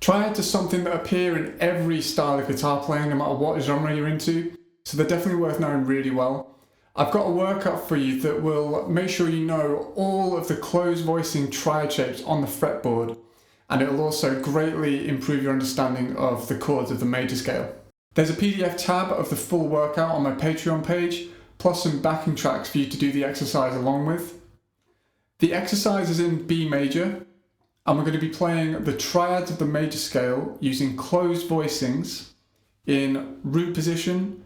Triads are something that appear in every style of guitar playing, no matter what genre you're into, so they're definitely worth knowing really well. I've got a workout for you that will make sure you know all of the closed voicing triad shapes on the fretboard, and it will also greatly improve your understanding of the chords of the major scale. There's a PDF tab of the full workout on my Patreon page, plus some backing tracks for you to do the exercise along with. The exercise is in B major, and we're going to be playing the triads of the major scale using closed voicings in root position,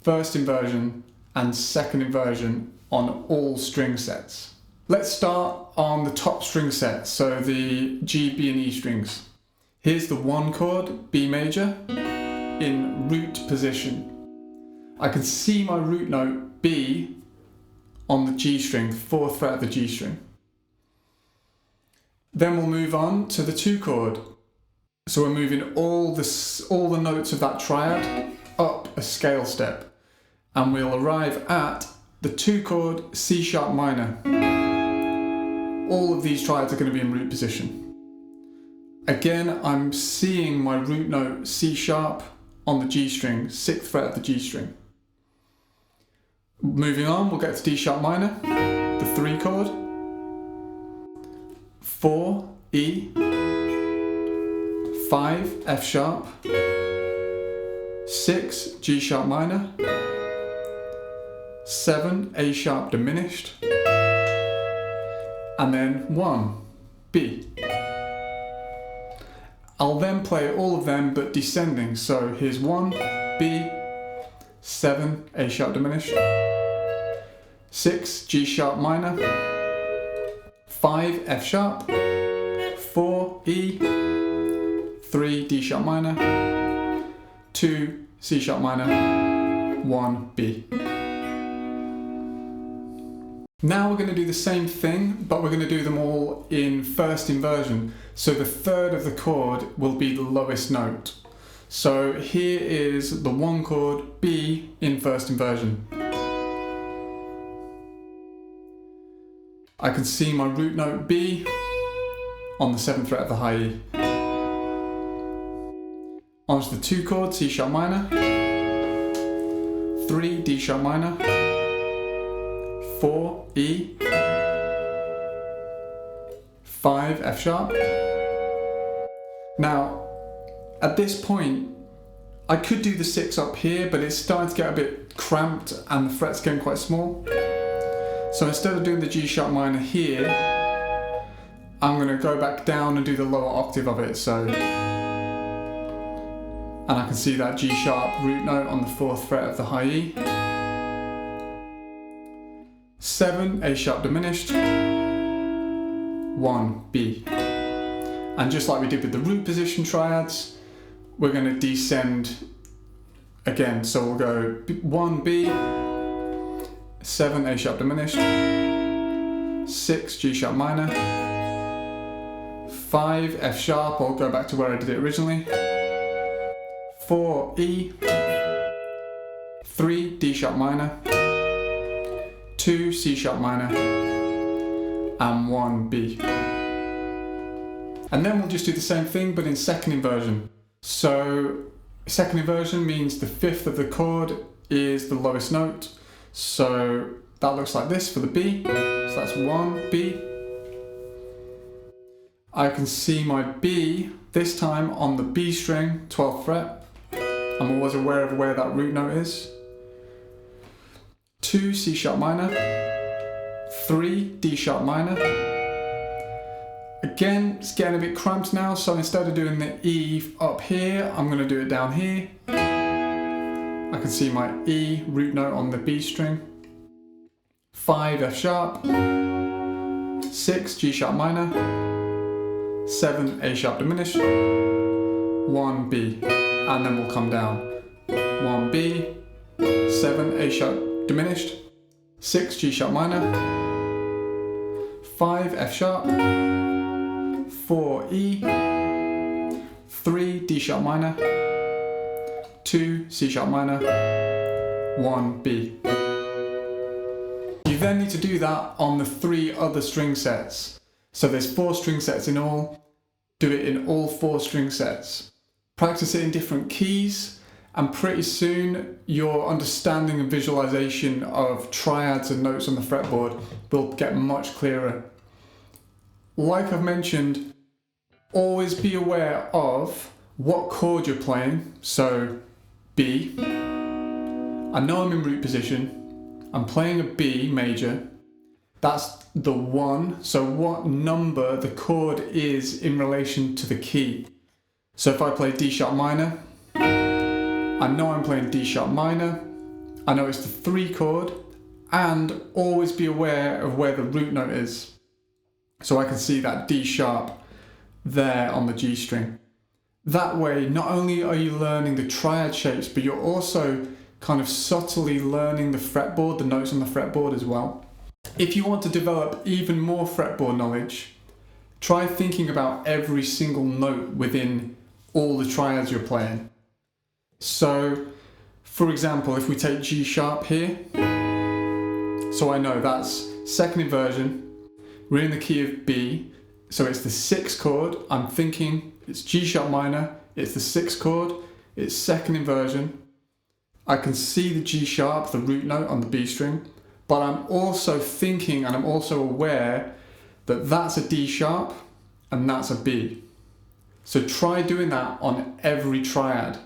first inversion, and second inversion on all string sets. Let's start on the top string set, so the G, B and E strings. Here's the 1 chord, B major, in root position. I can see my root note B on the G string, the 4th fret of the G string. Then we'll move on to the 2 chord. So we're moving all the notes of that triad up a scale step, and we'll arrive at the 2 chord C sharp minor. All of these triads are going to be in root position. Again, I'm seeing my root note C sharp on the G string, 6th fret of the G string. Moving on, we'll get to D sharp minor, the 3 chord, 4 E, 5 F sharp, 6 G sharp minor, 7 A sharp diminished, and then 1 B. I'll then play all of them but descending, so here's 1 B, 7 A sharp diminished, 6 G sharp minor, 5 F sharp, 4 E, 3 D sharp minor, 2 C sharp minor, 1 B. Now we're going to do the same thing, but we're going to do them all in first inversion. So the 3rd of the chord will be the lowest note. So here is the 1 chord B in first inversion. I can see my root note B on the 7th fret of the high E. Onto the 2 chord C sharp minor, 3 D sharp minor, 4 E, 5 F sharp. Now, at this point, I could do the 6 up here, but it's starting to get a bit cramped and the fret's getting quite small. So instead of doing the G sharp minor here, I'm going to go back down and do the lower octave of it. So, and I can see that G sharp root note on the 4th fret of the high E. 7 A sharp diminished, 1 B. And just like we did with the root position triads, we're going to descend again. So we'll go 1 B, 7 A sharp diminished, 6 G sharp minor, 5 F sharp, I'll go back to where I did it originally, 4 E, 3 D sharp minor, 2 C sharp minor, and 1 B. And then we'll just do the same thing but in second inversion. So second inversion means the 5th of the chord is the lowest note. So that looks like this for the B. So that's 1 B. I can see my B this time on the B string, 12th fret. I'm always aware of where that root note is. 2 C sharp minor, 3 D sharp minor. Again, it's getting a bit cramped now, so instead of doing the E up here, I'm going to do it down here. I can see my E root note on the B string, 5 F sharp, 6 G sharp minor, 7 A sharp diminished, 1 B, and then we'll come down. 1 B, 7 A sharp diminished, 6 G sharp minor, 5 F sharp, 4 E, 3 D sharp minor, 2 C sharp minor, 1 B. You then need to do that on the 3 other string sets. So there's 4 string sets in all. do it in all 4 string sets. Practice it in different keys, and pretty soon your understanding and visualization of triads and notes on the fretboard will get much clearer. Like I've mentioned, always be aware of what chord you're playing. So B, I know I'm in root position, I'm playing a B major, that's the 1, so what number the chord is in relation to the key. So if I play D sharp minor, I know I'm playing D sharp minor, I know it's the 3 chord, and always be aware of where the root note is. So I can see that D sharp there on the G string. That way, not only are you learning the triad shapes, but you're also kind of subtly learning the fretboard, the notes on the fretboard as well. If you want to develop even more fretboard knowledge, try thinking about every single note within all the triads you're playing. So, for example, if we take G sharp here, so I know that's second inversion, we're in the key of B, so it's the 6th chord, I'm thinking it's G sharp minor, it's the 6th chord, it's second inversion, I can see the G sharp, the root note on the B string, but I'm also thinking and I'm also aware that that's a D sharp and that's a B. So try doing that on every triad.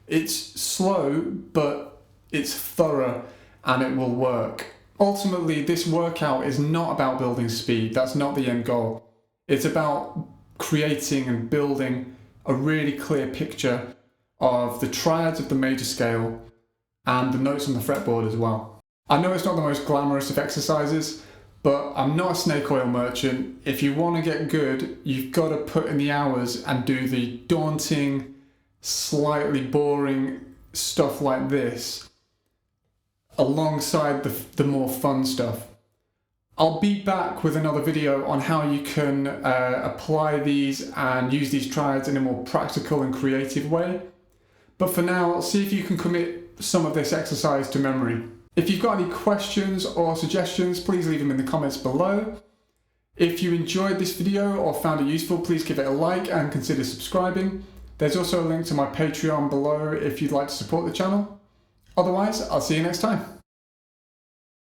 It's slow, but it's thorough and it will work. Ultimately, this workout is not about building speed. That's not the end goal. It's about creating and building a really clear picture of the triads of the major scale and the notes on the fretboard as well. I know it's not the most glamorous of exercises, but I'm not a snake oil merchant. If you want to get good, you've got to put in the hours and do the daunting, slightly boring stuff like this alongside the more fun stuff. I'll be back with another video on how you can apply these and use these triads in a more practical and creative way. But for now, see if you can commit some of this exercise to memory. If you've got any questions or suggestions, please leave them in the comments below. If you enjoyed this video or found it useful, please give it a like and consider subscribing. There's also a link to my Patreon below if you'd like to support the channel. Otherwise, I'll see you next time.